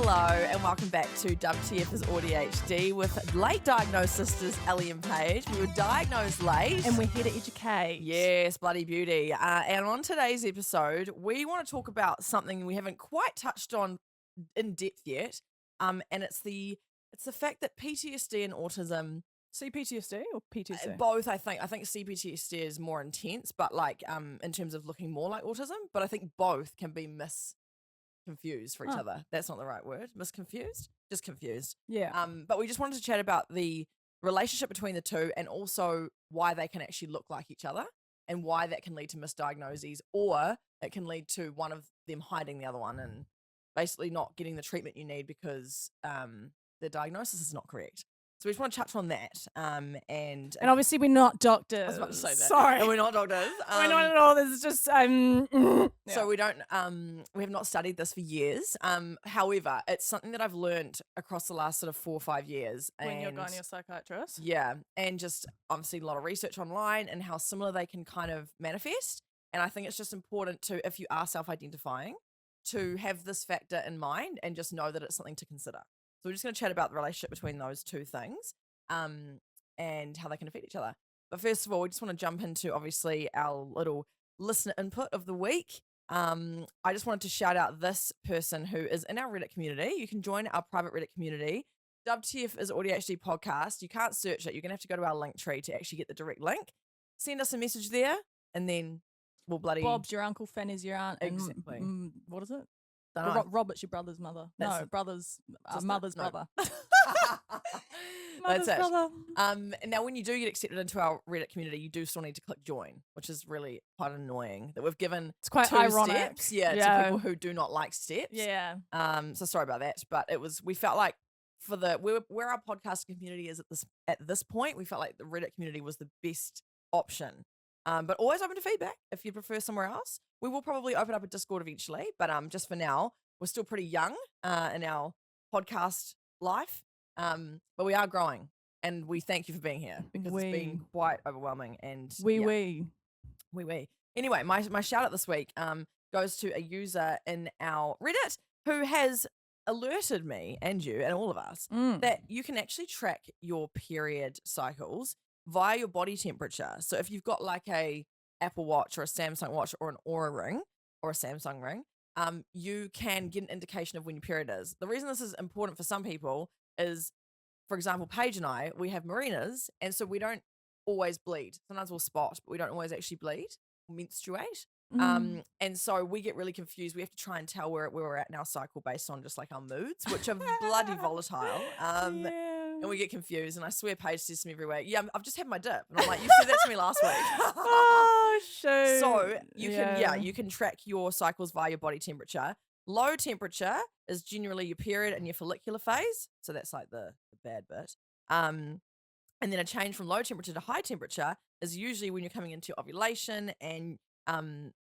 Hello and welcome back to WTF is AuDHD with late diagnosed sisters Ellie and Paige. We were diagnosed late. And we're here to educate. Yes, bloody beauty. And on today's episode, we want to talk about something we haven't quite touched on in depth yet. And it's the fact that PTSD and autism, C-PTSD or PTSD? both, I think C-PTSD is more intense, but like in terms of looking more like autism, but I think both can be confused for each other. That's not the right word. Misconfused? Just confused. Yeah. But we just wanted to chat about the relationship between the two and also why they can actually look like each other and why that can lead to misdiagnoses, or it can lead to one of them hiding the other one and basically not getting the treatment you need because the diagnosis is not correct. So we just want to touch on that. And obviously we're not doctors. I was about to say that. Sorry. And we're not doctors. We're not at all. This is just So we don't we have not studied this for years. However, it's something that I've learned across the last sort of 4 or 5 years. When you're going to your psychiatrist. Yeah. And just obviously a lot of research online and how similar they can kind of manifest. And I think it's just important to, if you are self-identifying, to have this factor in mind and just know that it's something to consider. So we're just going to chat about the relationship between those two things and how they can affect each other. But first of all, we just want to jump into obviously our little listener input of the week. I just wanted to shout out this person who is in our Reddit community. You can join our private Reddit community. WTF is AuDHD podcast. You can't search it. You're going to have to go to our link tree to actually get the direct link. Send us a message there and then we'll bloody... Bob's your uncle, Fanny's your aunt. Exactly. And, what is it? Robert's your brother's mother. That's no, brother's mother's brother. That's it. Brother. And now when you do get accepted into our Reddit community, you do still need to click join, which is really quite annoying that we've given It's quite 2 ironic. steps, to people who do not like steps. Yeah. So sorry about that, but we felt like for where our podcast community is at this point, we felt like the Reddit community was the best option. But always open to feedback if you prefer somewhere else. We will probably open up a Discord eventually, but just for now, we're still pretty young in our podcast life. But we are growing, and we thank you for being here because it's been quite overwhelming. And we. Anyway, my shout out this week goes to a user in our Reddit who has alerted me and you and all of us that you can actually track your period cycles via your body temperature. So if you've got like a Apple Watch or a Samsung Watch or an Oura Ring or a Samsung Ring, you can get an indication of when your period is. The reason this is important for some people is, for example, Paige and I, we have Marinas, and so we don't always bleed. Sometimes we'll spot, but we don't always actually bleed or menstruate. And so we get really confused. We have to try and tell where we're at in our cycle based on just like our moods, which are bloody volatile. And we get confused. And I swear Paige says to me every week, yeah, I've just had my dip. And I'm like, you said that to me last week. Oh, shoot. So you can track your cycles via your body temperature. Low temperature is generally your period and your follicular phase. So that's like the bad bit. And then a change from low temperature to high temperature is usually when you're coming into ovulation and coming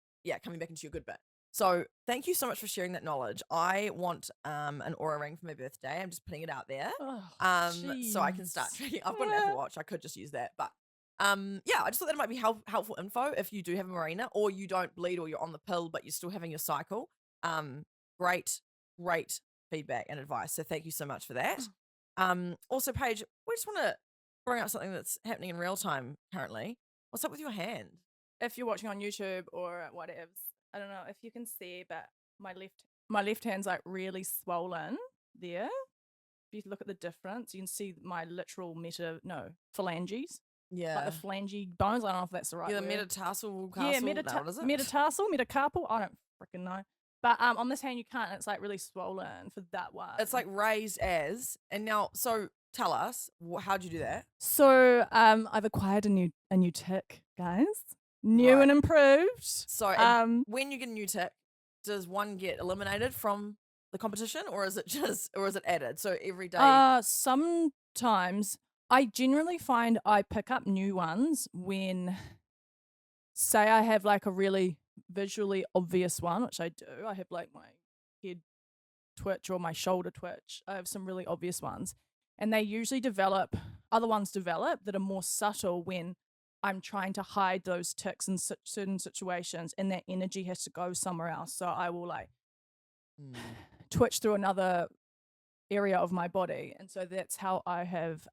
back into your good bit. So thank you so much for sharing that knowledge. I want an Oura Ring for my birthday. I'm just putting it out there. So I can start tracking. I've got an Apple Watch. I could just use that. But I just thought that might be helpful info if you do have a Marina or you don't bleed or you're on the pill but you're still having your cycle. Great feedback and advice. So thank you so much for that. Also, Paige, we just want to bring up something that's happening in real time currently. What's up with your hand? If you're watching on YouTube or whatever, I don't know if you can see, but my left hand's like really swollen there. If you look at the difference, you can see my literal phalanges. Yeah. Like the phalange bones. I don't know if that's the right word. Metatarsal. Yeah, what is it? metatarsal, metacarpal. I don't freaking know. But on this hand you can't. It's like really swollen for that one. It's like raised as. And now, so tell us, how'd you do that? So I've acquired a new tick, guys. New and improved. So when you get a new tick, does one get eliminated from the competition or is it added? So every day? Sometimes I generally find I pick up new ones when, say I have like a really visually obvious one, which I do. I have like my head twitch or my shoulder twitch. I have some really obvious ones. And they usually other ones develop that are more subtle when I'm trying to hide those tics in certain situations and that energy has to go somewhere else. So I will like twitch through another area of my body. And so that's how I have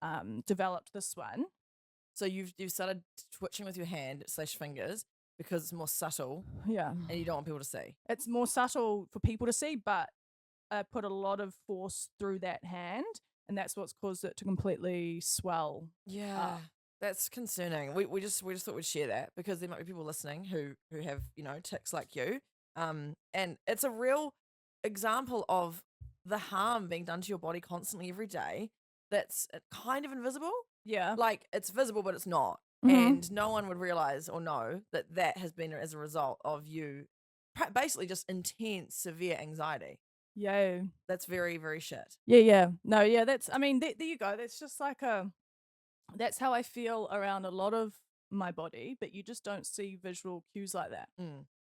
developed this one. So you've started twitching with your hand / fingers because it's more subtle Yeah. and you don't want people to see. It's more subtle for people to see, but I put a lot of force through that hand, and that's what's caused it to completely swell. Yeah. That's concerning. We just thought we'd share that because there might be people listening who have, tics like you. And it's a real example of the harm being done to your body constantly every day that's kind of invisible. Yeah. Like it's visible, but it's not. Mhm. And no one would realize or know that has been as a result of you basically just intense, severe anxiety. Yeah. That's very, very shit. Yeah. No, yeah, that's, I mean, there you go. That's just like that's how I feel around a lot of my body, but you just don't see visual cues like that.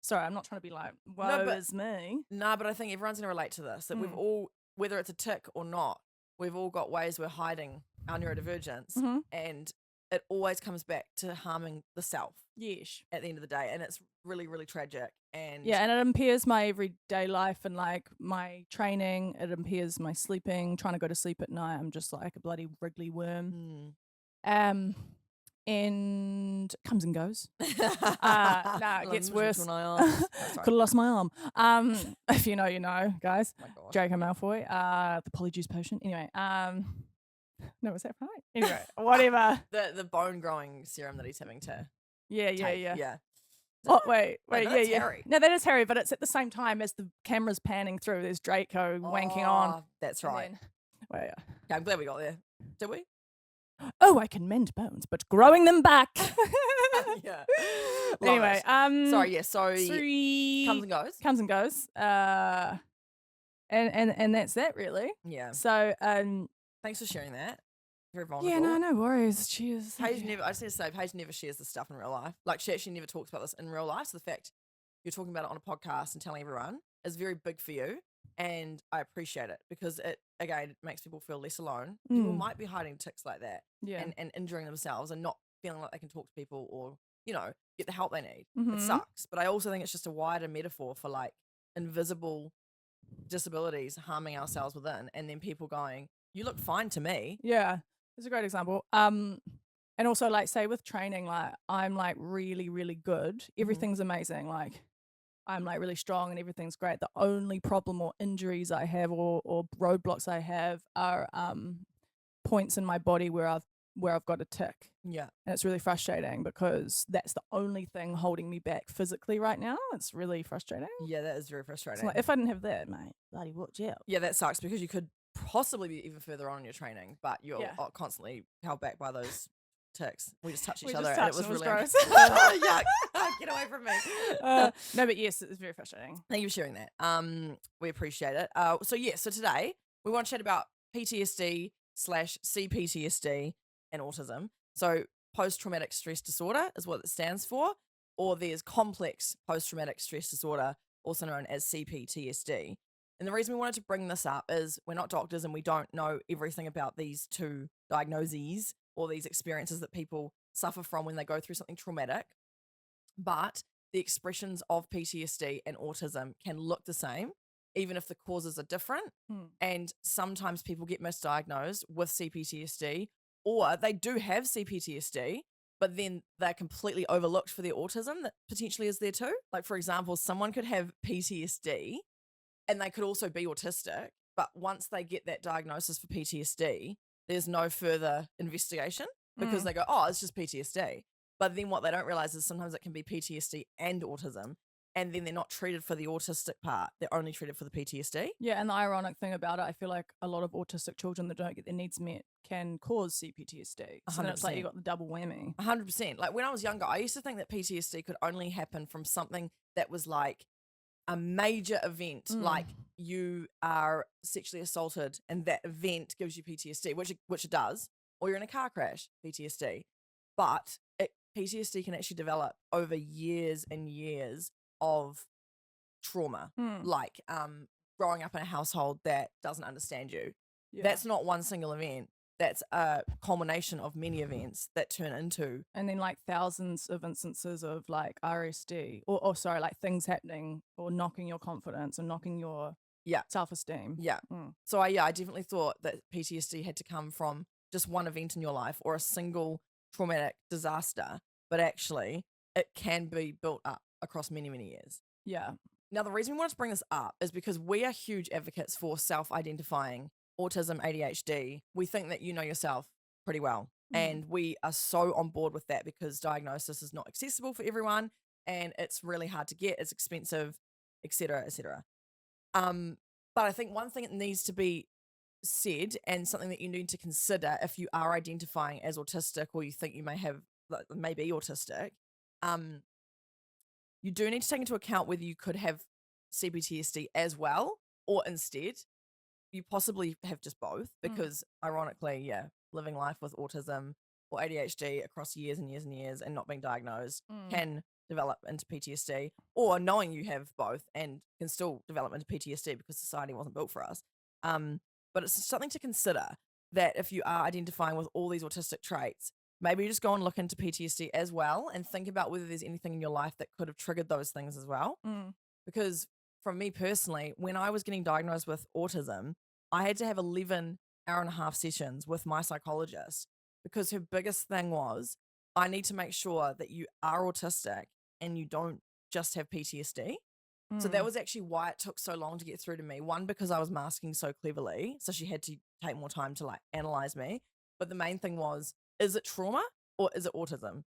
Sorry, I'm not trying to be like, woe is me. No, but I think everyone's going to relate to this, that we've all, whether it's a tic or not, we've all got ways we're hiding our neurodivergence, and it always comes back to harming the self. Yes. At the end of the day, and it's really, really tragic. And yeah, and it impairs my everyday life and like my training. It impairs my sleeping. Trying to go to sleep at night, I'm just like a bloody wriggly worm. And comes and goes. It gets worse. Could have lost my arm. If you know, you know, guys. Oh Draco Malfoy. The polyjuice potion. Anyway. No, was that right? Anyway, whatever. The bone growing serum that he's having to. Yeah. Oh, wait, that's yeah. Harry. No, that is Harry, but it's at the same time as the camera's panning through. There's Draco wanking on. That's right. Yeah. Okay, I'm glad we got there. Did we? Oh, I can mend bones, but growing them back. Yeah. Anyway, sorry, yeah, so comes and goes. And that's that really. Yeah. So thanks for sharing that. Very vulnerable. Yeah, no worries. Cheers. Paige I just need to say, Paige never shares this stuff in real life. Like she actually never talks about this in real life. So the fact you're talking about it on a podcast and telling everyone is very big for you. And I appreciate it because it, again, makes people feel less alone. People might be hiding tics like that and injuring themselves and not feeling like they can talk to people or, get the help they need. It sucks. But I also think it's just a wider metaphor for like invisible disabilities harming ourselves within, and then people going, you look fine to me. Yeah, it's a great example. And also like say with training, like I'm like really, really good. Everything's amazing. Like I'm like really strong and everything's great. The only problem or injuries I have or roadblocks I have are points in my body where I've got a tic. Yeah. And it's really frustrating because that's the only thing holding me back physically right now. It's really frustrating. Yeah, that is very frustrating. So like, if I didn't have that, mate, bloody watch out. Yeah, that sucks because you could possibly be even further on in your training, but you're constantly held back by those tics. We just touched each other and it was really gross. Yuck. Get away from me. No, but yes, it's very frustrating. Thank you for sharing that. We appreciate it. So today we want to chat about PTSD / C-PTSD and autism. So post-traumatic stress disorder is what it stands for, or there's complex post-traumatic stress disorder, also known as C-PTSD. And the reason we wanted to bring this up is we're not doctors and we don't know everything about these two diagnoses or these experiences that people suffer from when they go through something traumatic. But the expressions of PTSD and autism can look the same, even if the causes are different. And sometimes people get misdiagnosed with CPTSD, or they do have CPTSD, but then they're completely overlooked for their autism that potentially is there too. Like, for example, someone could have PTSD and they could also be autistic, but once they get that diagnosis for PTSD, there's no further investigation because they go, oh, it's just PTSD. But then what they don't realize is sometimes it can be PTSD and autism, and then they're not treated for the autistic part. They're only treated for the PTSD. Yeah, and the ironic thing about it, I feel like a lot of autistic children that don't get their needs met can cause C-PTSD. So then it's like you got the double whammy. 100%. Like when I was younger, I used to think that PTSD could only happen from something that was like a major event, like you are sexually assaulted and that event gives you PTSD, which it does, or you're in a car crash, PTSD. But PTSD can actually develop over years and years of trauma, like growing up in a household that doesn't understand you. Yeah. That's not one single event. That's a culmination of many events that turn into. And then like thousands of instances of like RSD or sorry, like things happening or knocking your confidence or knocking your Yeah. self-esteem. Yeah. So I definitely thought that PTSD had to come from just one event in your life or a single traumatic disaster, but actually it can be built up across many, many years. Yeah. Now, the reason we want to bring this up is because we are huge advocates for self-identifying autism, ADHD. We think that you know yourself pretty well. And we are so on board with that because diagnosis is not accessible for everyone and it's really hard to get, it's expensive, etc., etc. But I think one thing that needs to be said and something that you need to consider if you are identifying as autistic or you think you may be autistic, you do need to take into account whether you could have CPTSD as well or instead you possibly have just both because ironically, living life with autism or ADHD across years and years and years and not being diagnosed can develop into PTSD, or knowing you have both and can still develop into PTSD because society wasn't built for us. But it's something to consider that if you are identifying with all these autistic traits, maybe you just go and look into PTSD as well and think about whether there's anything in your life that could have triggered those things as well. Because from me personally, when I was getting diagnosed with autism, I had to have 11 hour-and-a-half sessions with my psychologist because her biggest thing was, I need to make sure that you are autistic and you don't just have PTSD. So that was actually why it took so long to get through to me. One, because I was masking so cleverly, so she had to take more time to like analyze me. But the main thing was, is it trauma or is it autism?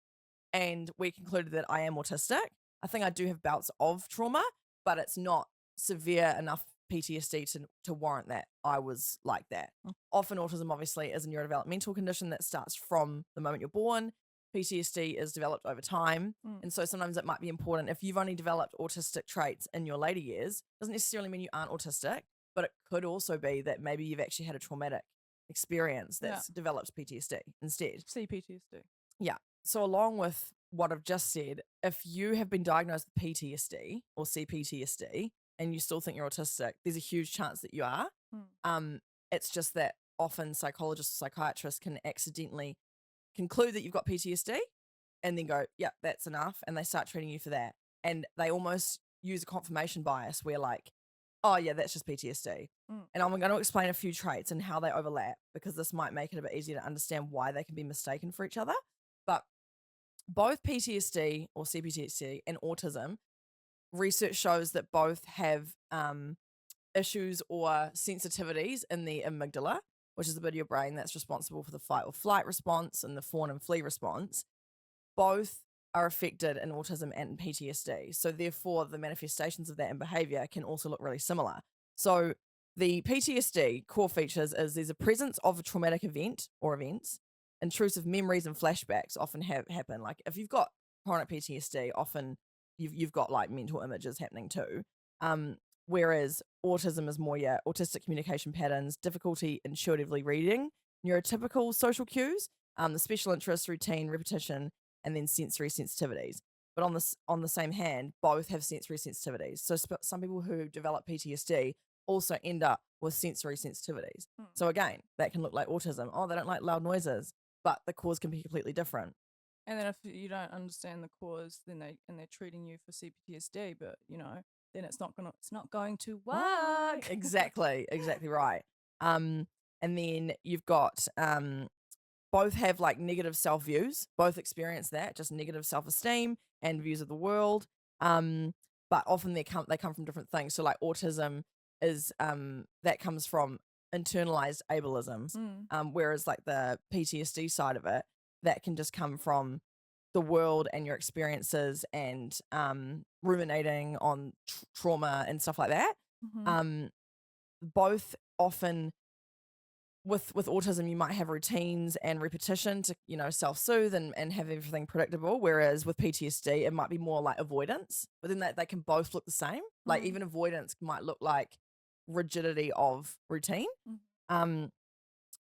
And we concluded that I am autistic. I think I do have bouts of trauma, but it's not severe enough PTSD to warrant that I was like that. Often autism obviously is a neurodevelopmental condition that starts from the moment you're born. PTSD is developed over time. And so sometimes it might be important if you've only developed autistic traits in your later years, doesn't necessarily mean you aren't autistic, but it could also be that maybe you've actually had a traumatic experience that's developed PTSD instead. C-PTSD. Yeah. So along with what I've just said, if you have been diagnosed with PTSD or C-PTSD and you still think you're autistic, there's a huge chance that you are. It's just that often psychologists or psychiatrists can accidentally conclude that you've got PTSD and then go, yeah, that's enough. And they start treating you for that. And they almost use a confirmation bias where like, oh yeah, that's just PTSD. And I'm going to explain a few traits and how they overlap because this might make it a bit easier to understand why they can be mistaken for each other. But both PTSD or CPTSD and autism, research shows that both have issues or sensitivities in the amygdala, which is the bit of your brain that's responsible for the fight or flight response and the fawn and flee response. Both are affected in autism and PTSD. So therefore, the manifestations of that in behavior can also look really similar. So the PTSD core features is there's a presence of a traumatic event or events. Intrusive memories and flashbacks often happen. Like if you've got chronic PTSD, often you've got like mental images happening too. Whereas autism is more autistic communication patterns, difficulty intuitively reading, neurotypical social cues, the special interest, routine, repetition, and then sensory sensitivities. But on the same hand, both have sensory sensitivities. So some people who develop PTSD also end up with sensory sensitivities. So again, that can look like autism. Oh, they don't like loud noises, but the cause can be completely different. And then if you don't understand the cause, then they're treating you for CPTSD, but then it's not going to work. Exactly right. And then you've got both have like negative self views. Both experience that, just negative self esteem and views of the world. But often they come from different things. So like autism is that comes from internalized ableism, whereas like the PTSD side of it, that can just come from the world and your experiences and ruminating on trauma and stuff like that. Both often with autism, you might have routines and repetition to, self-soothe and have everything predictable. Whereas with PTSD, it might be more like avoidance, but then they can both look the same. Like even avoidance might look like rigidity of routine.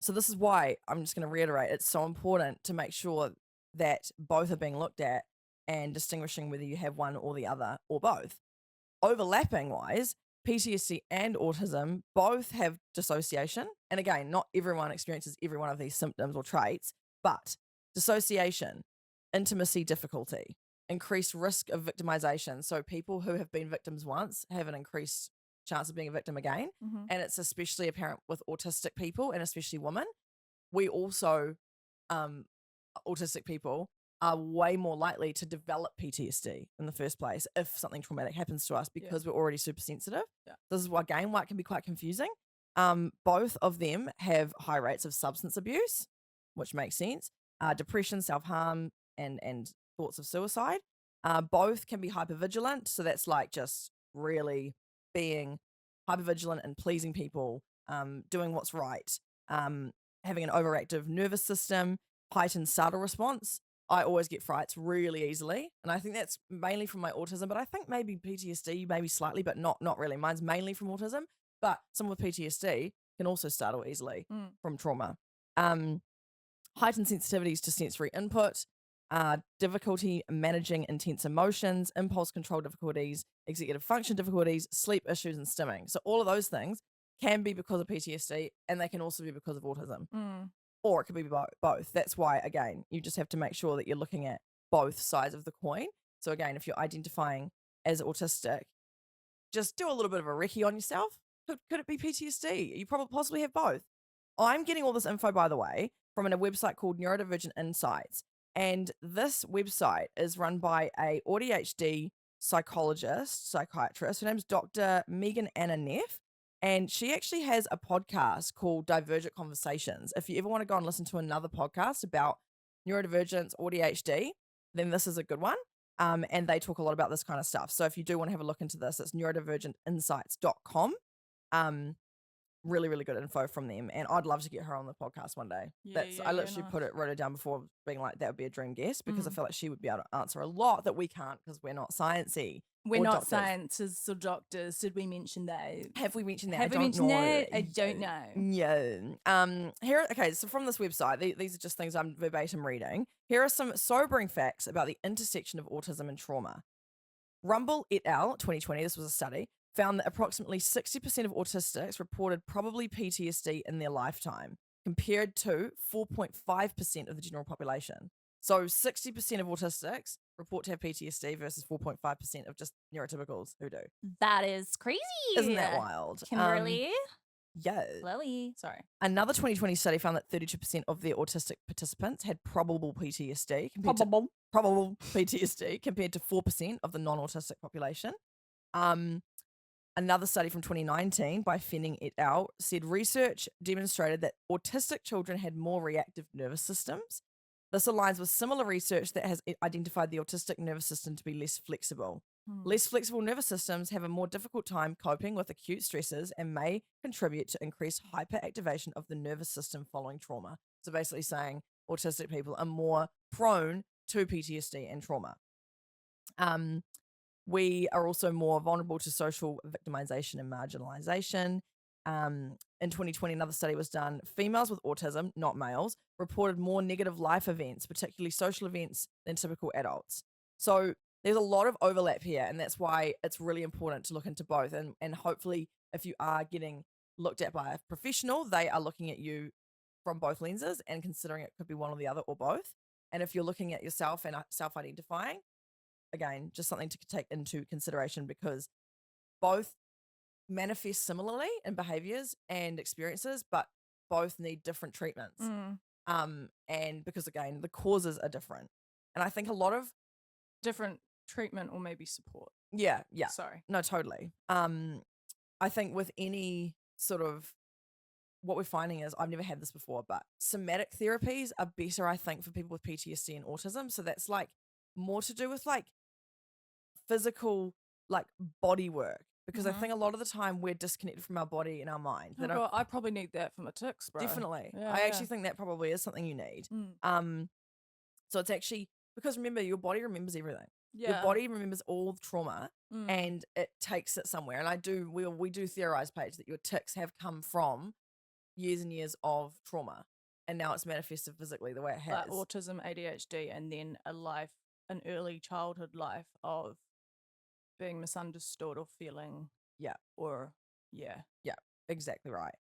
So this is why I'm just going to reiterate, it's so important to make sure that both are being looked at and distinguishing whether you have one or the other or both. Overlapping wise, PTSD and autism both have dissociation. And again, not everyone experiences every one of these symptoms or traits, but dissociation, intimacy difficulty, increased risk of victimization. So people who have been victims once have an increased chance of being a victim again. Mm-hmm. And it's especially apparent with autistic people and especially women. We also, autistic people are way more likely to develop PTSD in the first place if something traumatic happens to us because we're already super sensitive. Yeah. This is why it can be quite confusing. Both of them have high rates of substance abuse, which makes sense. Depression, self-harm, and thoughts of suicide. Both can be hypervigilant. So that's like just really being hypervigilant and pleasing people, doing what's right, having an overactive nervous system, heightened startle response. I always get frights really easily. And I think that's mainly from my autism, but I think maybe PTSD, maybe slightly, but not really. Mine's mainly from autism, but someone with PTSD can also startle easily from trauma. Heightened sensitivities to sensory input, difficulty managing intense emotions, impulse control difficulties, executive function difficulties, sleep issues, and stimming. So all of those things can be because of PTSD, and they can also be because of autism. Or it could be both. That's why, again, you just have to make sure that you're looking at both sides of the coin. So again, if you're identifying as autistic, just do a little bit of a recce on yourself. Could it be PTSD? You probably possibly have both. I'm getting all this info, by the way, from a website called Neurodivergent Insights. And this website is run by a AuDHD psychiatrist. Her name's Dr. Megan Anna Neff. And she actually has a podcast called Divergent Conversations. If you ever want to go and listen to another podcast about neurodivergence, AuDHD, then this is a good one. And they talk a lot about this kind of stuff. So if you do want to have a look into this, it's neurodivergentinsights.com. Really, really good info from them. And I'd love to get her on the podcast one day. I literally wrote it down before being like, that would be a dream guest because I feel like she would be able to answer a lot that we can't because we're not sciencey. We're not scientists or doctors. Did we mention that? Have we mentioned that? Have we mentioned that? I don't know. Yeah. Okay, so from this website, these are just things I'm verbatim reading. Here are some sobering facts about the intersection of autism and trauma. Rumble et al., 2020, this was a study, found that approximately 60% of autistics reported probably PTSD in their lifetime, compared to 4.5% of the general population. So 60% of autistics report to have PTSD versus 4.5% of just neurotypicals who do. That is crazy. Isn't that wild? Kimberly? Yeah. Chloe. Sorry. Another 2020 study found that 32% of their autistic participants had probable PTSD. Probable PTSD compared to 4% of the non-autistic population. Another study from 2019 by Fenning et al. Said research demonstrated that autistic children had more reactive nervous systems. This aligns with similar research that has identified the autistic nervous system to be less flexible. Less flexible nervous systems have a more difficult time coping with acute stresses and may contribute to increased hyperactivation of the nervous system following trauma. So basically saying autistic people are more prone to PTSD and trauma. We are also more vulnerable to social victimization and marginalization. In 2020, another study was done. Females with autism, not males, reported more negative life events, particularly social events, than typical adults. So there's a lot of overlap here, and that's why it's really important to look into both. And hopefully, if you are getting looked at by a professional, they are looking at you from both lenses and considering it could be one or the other or both. And if you're looking at yourself and self-identifying, again, just something to take into consideration because both manifest similarly in behaviors and experiences, but both need different treatments. And because again, the causes are different. And I think a lot of different treatment or maybe support. Yeah. Sorry. No, totally. I think with any sort of what we're finding is I've never had this before, but somatic therapies are better, I think, for people with PTSD and autism. So that's like more to do with like physical, like body work. Because I think a lot of the time we're disconnected from our body and our mind. Oh God, I probably need that for my tics, bro. Definitely. Yeah, I actually think that probably is something you need. So it's actually, because remember, your body remembers everything. Yeah. Your body remembers all the trauma and it takes it somewhere. And we do theorize, Paige, that your tics have come from years and years of trauma. And now it's manifested physically the way it has. Like autism, ADHD, and then an early childhood life of being misunderstood or feeling exactly right.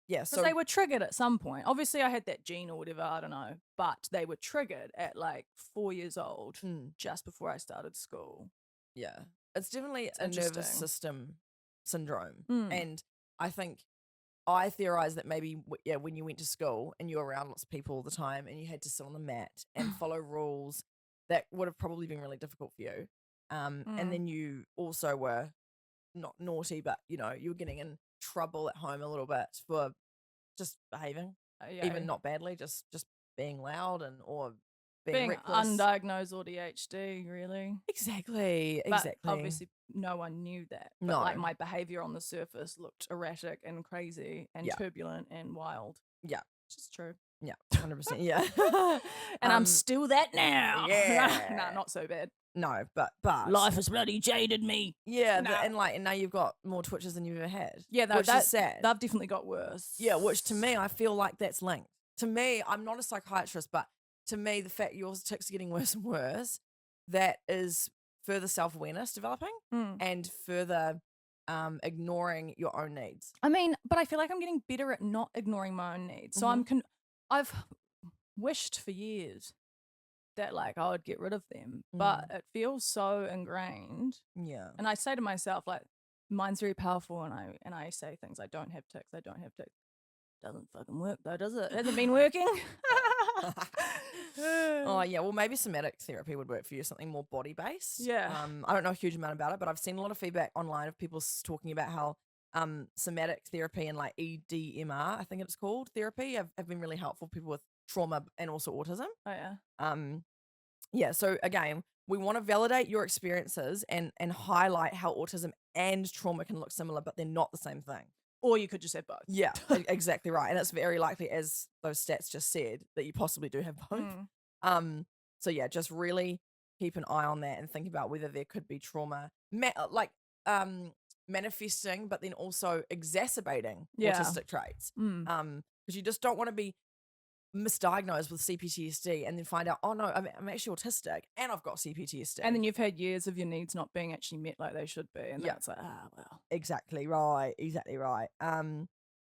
Because they were triggered at some point. Obviously I had that gene or whatever, I don't know, but they were triggered at like 4 years old just before I started school. It's definitely a nervous system syndrome. And I think I theorize that maybe, when you went to school and you were around lots of people all the time and you had to sit on the mat and follow rules, that would have probably been really difficult for you. And then you also were not naughty, but, you were getting in trouble at home a little bit for just behaving, even not badly, just being loud or being reckless. Undiagnosed AuDHD, really. Exactly. But obviously no one knew that. But No. like my behavior on the surface looked erratic and crazy and turbulent and wild. Yeah. Which is true. Yeah, 100%. Yeah. And I'm still that now. Yeah. Nah, not so bad. No, but Life has bloody jaded me. Yeah, and now you've got more twitches than you've ever had. Yeah, which is sad. They've definitely got worse. Yeah, which to me, I feel like that's linked. To me, I'm not a psychiatrist, but to me, the fact your tics are getting worse and worse, that is further self-awareness developing and further ignoring your own needs. I mean, but I feel like I'm getting better at not ignoring my own needs. So I've wished for years that like I would get rid of them, but it feels so ingrained. Yeah. And I say to myself, like, mine's very powerful, and I say things, I don't have tics. Doesn't fucking work though, does it? Hasn't been working. Oh yeah, well maybe somatic therapy would work for you, something more body based. Yeah. I don't know a huge amount about it, but I've seen a lot of feedback online of people talking about how somatic therapy and like EDMR, I think it's called, therapy have been really helpful for people with trauma and also autism. Oh yeah. Yeah, so again, we want to validate your experiences and highlight how autism and trauma can look similar, but they're not the same thing. Or you could just have both. Yeah, exactly right. And it's very likely, as those stats just said, that you possibly do have both. So yeah, just really keep an eye on that and think about whether there could be trauma, manifesting, but then also exacerbating autistic traits. Because you just don't want to be misdiagnosed with CPTSD and then find out, oh no, I'm actually autistic and I've got CPTSD. And then you've had years of your needs not being actually met like they should be. And that's like, well. Exactly right.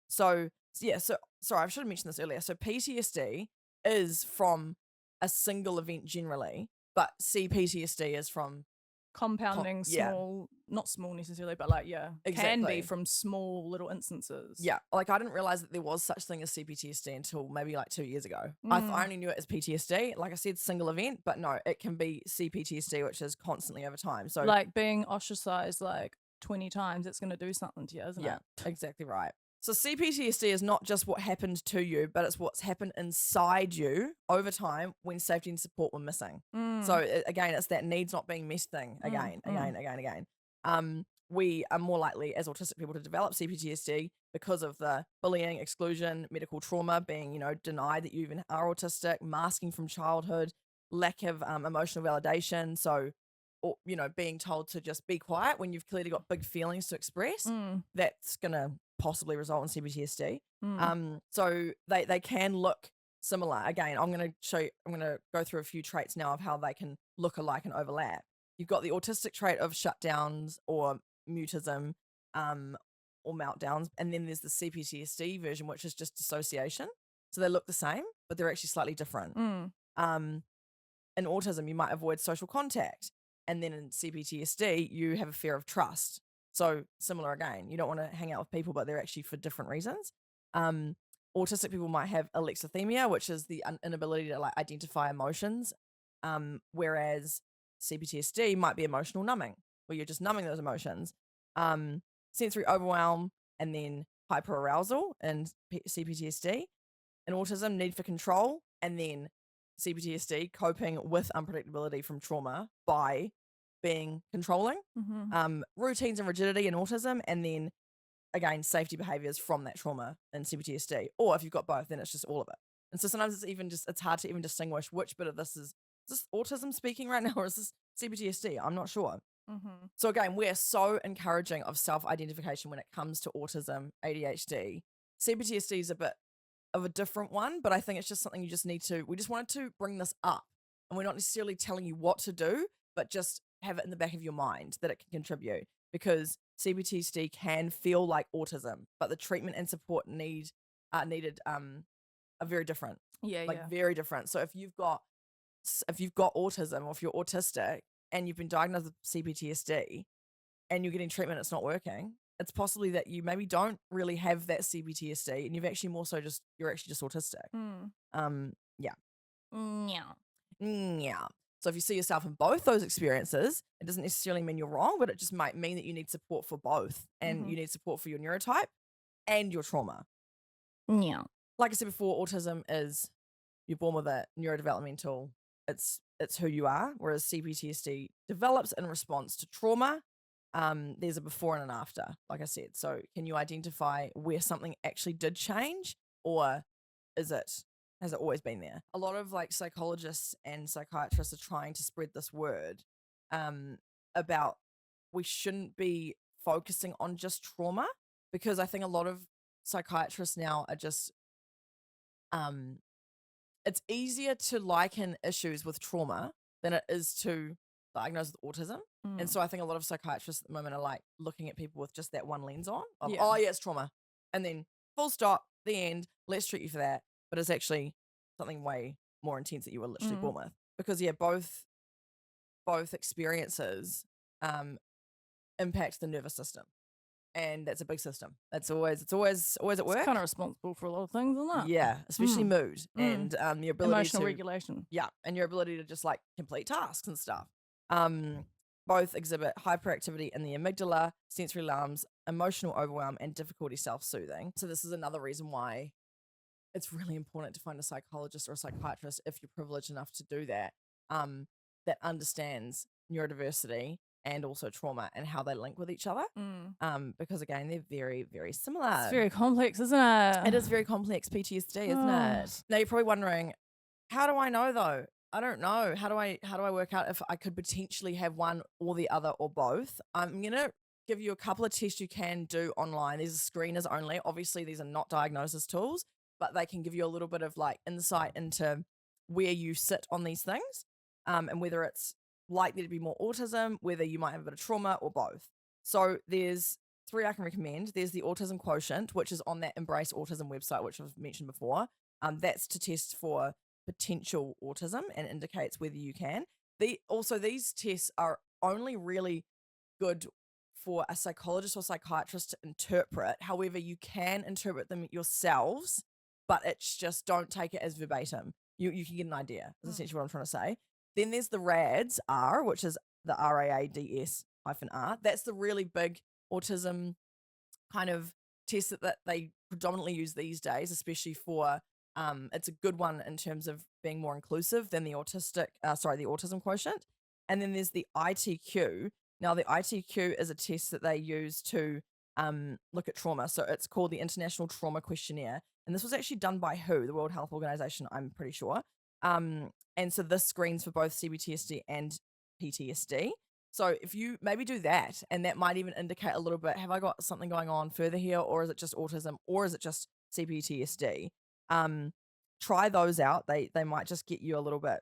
So sorry, I should have mentioned this earlier. So PTSD is from a single event generally, but CPTSD is from compounding small, not small necessarily, but like, can be from small little instances. Yeah. Like I didn't realize that there was such thing as CPTSD until maybe like 2 years ago. I only knew it as PTSD. Like I said, single event, but no, it can be CPTSD, which is constantly over time. So like being ostracized like 20 times, it's going to do something to you, isn't it? Yeah, exactly right. So CPTSD is not just what happened to you, but it's what's happened inside you over time when safety and support were missing. So again, it's that needs not being met thing again. We are more likely as autistic people to develop CPTSD because of the bullying, exclusion, medical trauma, being, denied that you even are autistic, masking from childhood, lack of emotional validation. So, or, being told to just be quiet when you've clearly got big feelings to express, that's going to possibly result in CPTSD. So they can look similar. Again, I'm going to go through a few traits now of how they can look alike and overlap. You've got the autistic trait of shutdowns or mutism or meltdowns. And then there's the CPTSD version, which is just dissociation. So they look the same, but they're actually slightly different. In autism, you might avoid social contact. And then in CPTSD, you have a fear of trust. So similar again, you don't want to hang out with people, but they're actually for different reasons. Autistic people might have alexithymia, which is the inability to like identify emotions, whereas CPTSD might be emotional numbing, where you're just numbing those emotions. Sensory overwhelm and then hyperarousal and CPTSD. In autism, need for control, and then CPTSD, coping with unpredictability from trauma by being controlling, routines and rigidity in autism, and then again safety behaviors from that trauma in CPTSD. Or if you've got both, then it's just all of it. And so sometimes it's hard to even distinguish which bit of this is this autism speaking right now, or is this CPTSD? I'm not sure. So again, we're so encouraging of self-identification when it comes to autism, ADHD. CPTSD is a bit of a different one, but I think it's just something we just wanted to bring this up. And we're not necessarily telling you what to do, but just have it in the back of your mind that it can contribute, because CPTSD can feel like autism, but the treatment and support needed are very different. Very different. So if you've got autism, or if you're autistic and you've been diagnosed with CPTSD and you're getting treatment, it's not working, it's possibly that you maybe don't really have that CPTSD and you're actually just autistic. Yeah. Yeah. So if you see yourself in both those experiences, it doesn't necessarily mean you're wrong, but it just might mean that you need support for both, and you need support for your neurotype and your trauma. Yeah. Like I said before, autism is you're born with it, neurodevelopmental. It's who you are, whereas CPTSD develops in response to trauma. There's a before and an after, like I said. So can you identify where something actually did change, or has it always been there? A lot of like psychologists and psychiatrists are trying to spread this word about we shouldn't be focusing on just trauma, because I think a lot of psychiatrists now are just it's easier to liken issues with trauma than it is to diagnose with autism. And so I think a lot of psychiatrists at the moment are like looking at people with just that one lens on of, oh yeah, it's trauma. And then full stop, the end, let's treat you for that. But it's actually something way more intense that you were literally born with. Because yeah, both experiences impact the nervous system. And that's a big system. It's always at work. It's kind of responsible for a lot of things, isn't it? Yeah, especially mood and your ability emotional regulation. Yeah, and your ability to just like complete tasks and stuff. Both exhibit hyperactivity in the amygdala, sensory alarms, emotional overwhelm, and difficulty self-soothing. So this is another reason why it's really important to find a psychologist or a psychiatrist, if you're privileged enough to do that, that understands neurodiversity and also trauma and how they link with each other. Because again, they're very, very similar. It's very complex, isn't it? It is very complex PTSD, isn't it? Now you're probably wondering, how do I know though? I don't know. How do I work out if I could potentially have one or the other or both? I'm gonna give you a couple of tests you can do online. These are screeners only. Obviously, these are not diagnosis tools, but they can give you a little bit of like insight into where you sit on these things, and whether it's likely to be more autism, whether you might have a bit of trauma, or both. So there's 3 I can recommend. There's the Autism Quotient, which is on that Embrace Autism website, which I've mentioned before. That's to test for potential autism and indicates whether you can. Also, these tests are only really good for a psychologist or psychiatrist to interpret. However, you can interpret them yourselves, but it's just don't take it as verbatim. You can get an idea, is essentially what I'm trying to say. Then there's the RADS-R, which is the RAADS-R. That's the really big autism kind of test that they predominantly use these days, especially for, it's a good one in terms of being more inclusive than the Autism Quotient. And then there's the ITQ. Now the ITQ is a test that they use to look at trauma. So it's called the International Trauma Questionnaire. And this was actually done by WHO, the World Health Organization, I'm pretty sure. And so this screens for both CPTSD and PTSD. So if you maybe do that, and that might even indicate a little bit, have I got something going on further here, or is it just autism, or is it just CPTSD? Try those out. They might just get you a little bit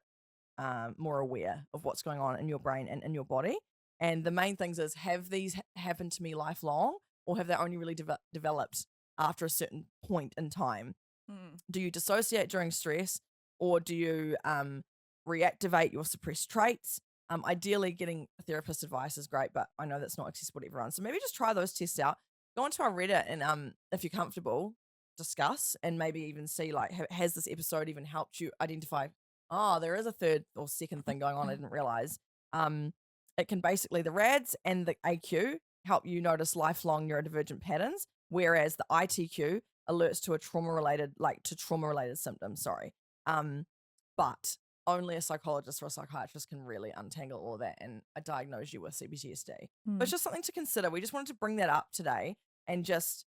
more aware of what's going on in your brain and in your body. And the main things is, have these happened to me lifelong, or have they only really developed after a certain point in time? Do you dissociate during stress, or do you reactivate your suppressed traits? Ideally, getting a therapist advice is great, but I know that's not accessible to everyone. So maybe just try those tests out. Go onto our Reddit and if you're comfortable, discuss and maybe even see, like, has this episode even helped you identify, there is a third or second thing going on I didn't realize. It can basically, the RADS and the AQ help you notice lifelong neurodivergent patterns, whereas the ITQ alerts to trauma-related symptoms, but only a psychologist or a psychiatrist can really untangle all of that and diagnose you with CPTSD. But it's just something to consider. We just wanted to bring that up today and just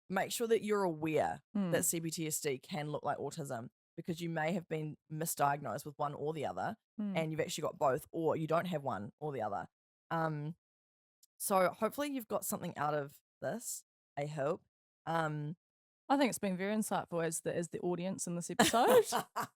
make sure that you're aware that CPTSD can look like autism, because you may have been misdiagnosed with one or the other, and you've actually got both, or you don't have one or the other. So hopefully you've got something out of this, I hope. I think it's been very insightful as the audience in this episode.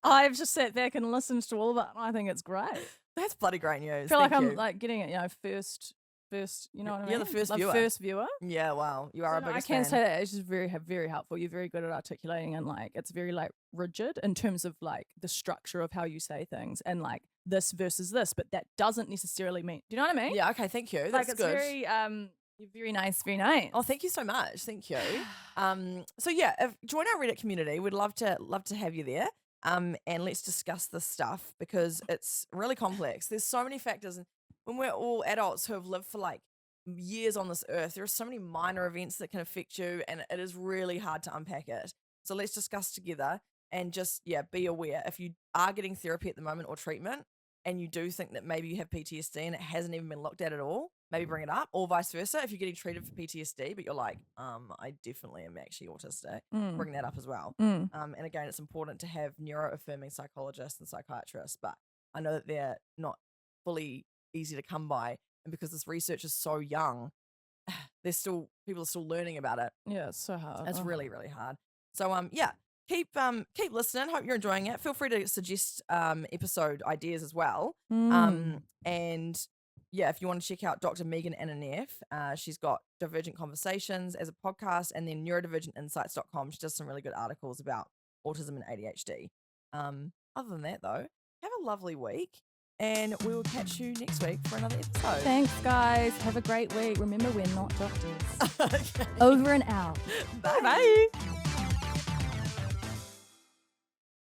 I've just sat back and listened to all of it, and I think it's great. That's bloody great news. I feel like I'm like getting it, first, you know what I mean? You're the first viewer. Yeah, wow. You are a biggest fan. I can say that it's just very helpful. You're very good at articulating, and like it's very like rigid in terms of like the structure of how you say things, and like this versus this, but that doesn't necessarily mean, do you know what I mean? Yeah, okay, thank you. That's like it's good. very You're very nice, very nice. Oh, thank you so much. Thank you. So yeah, join our Reddit community. We'd love to have you there. And let's discuss this stuff because it's really complex. There's so many factors, and when we're all adults who have lived for like years on this earth, there are so many minor events that can affect you, and it is really hard to unpack it. So let's discuss together and just be aware if you are getting therapy at the moment or treatment, and you do think that maybe you have PTSD and it hasn't even been looked at all, maybe bring it up, or vice versa. If you're getting treated for PTSD, but you're like, I definitely am actually autistic, bring that up as well. And again, it's important to have neuro-affirming psychologists and psychiatrists, but I know that they're not fully easy to come by. And because this research is so young, people are still learning about it. Yeah, it's so hard. It's really, really hard. So keep listening. Hope you're enjoying it. Feel free to suggest episode ideas as well. And yeah, if you want to check out Dr. Megan Ananeff, she's got Divergent Conversations as a podcast, and then neurodivergentinsights.com. She does some really good articles about autism and ADHD. Other than that, though, have a lovely week, and we will catch you next week for another episode. Thanks, guys. Have a great week. Remember, we're not doctors. Okay. Over and out. Bye. Bye.